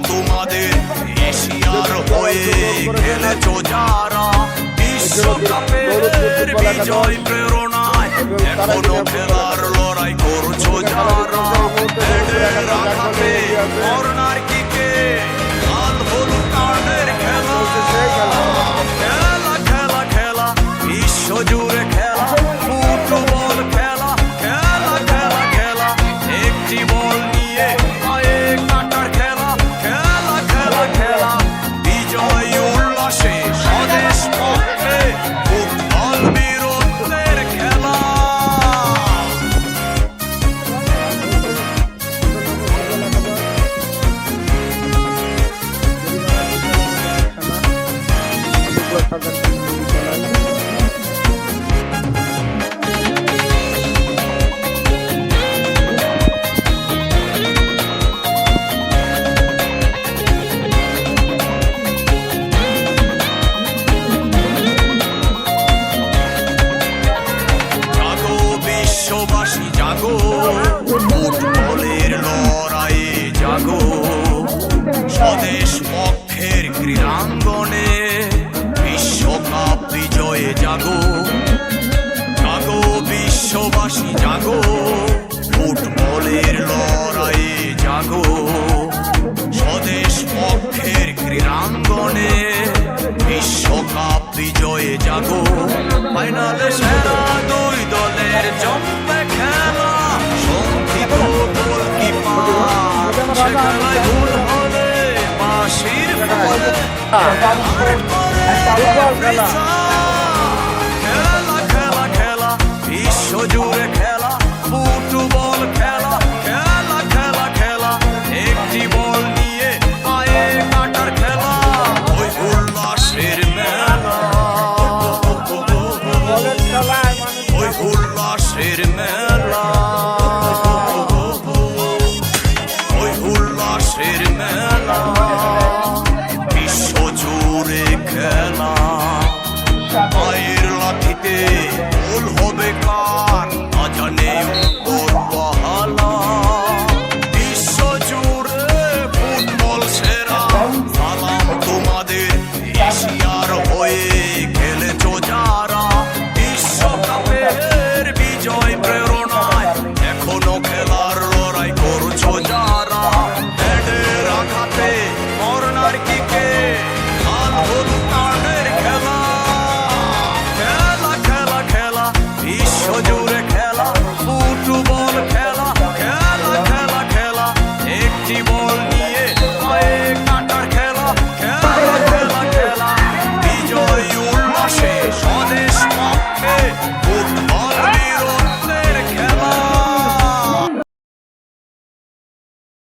তোমাদের এশিয়ার হয়ে খেলেছো যারা বিশ্বকাপের বিজয় প্রেরণায় এখনো খেলার লড়াই করছো যারা রাখাতে কর্নার কিকে লাল হলুদ কার্ডের খেলা খেলা খেলা খেলা বিশ্ব জুড়ে খেলা ফুটবল খেলা খেলা খেলা খেলা একটি বল নিয়ে পায়ে কাটার খেলা খেলা খেলা খেলা বিজয় উল্লাসে স্বদেশ পক্ষে ফুটবল বীরত্বের খেলা বিশ্ববাসী জাগো ফুটবলের লড়াইয়ে জাগো স্বদেশ পক্ষের ক্রীড়াঙ্গনে বিশ্বকাপ বিজয়ে জাগো জাগো বিশ্ববাসী জাগো ফুটবলের লড়াইয়ে জাগো স্বদেশ পক্ষের ক্রীড়াঙ্গনে বিশ্বকাপ বিজয়ে জাগো ফাইনালে সেরা দুই দলের জমবে খেলা সংক্ষিপ্ত গোলকিপার সে খেলায় ভুল হলে বাঁশির ফলে খেলা খেলা খেলা বিশ্ব জুড়ে খেলা ফুটবল খেলা খেলা খেলা খেলা একটি বল নিয়ে পায়ে কাটার খেলা ওই উল্লাসের মেলা ওই উল্লাসের মেলা ওই উল্লাসের মেলা বিশ্ব জুড়ে খেলা পায়ের লাঠিতে গোল হবে কার না জানে বহালা বিশ্ব জুড়ে ফুটবল সেরা সালাম তোমাদের এশিয়ার হয়ে খেলেছো যারা বিশ্বকাপের বিজয় প্রেরণায় এখনো খেলার লড়াই করছো যারা হেডের আঘাতে কর্নার কিকে লাল হলুদ কার্ডের খেলা খেলা খেলা খেলা বিশ্ব জুড়ে খেলা ফুটবল খেলা খেলা খেলা খেলা একটি বল নিয়ে পায়ে কাটার খেলা খেলা খেলা খেলা বিজয় উল্লাসে স্বদেশ পক্ষে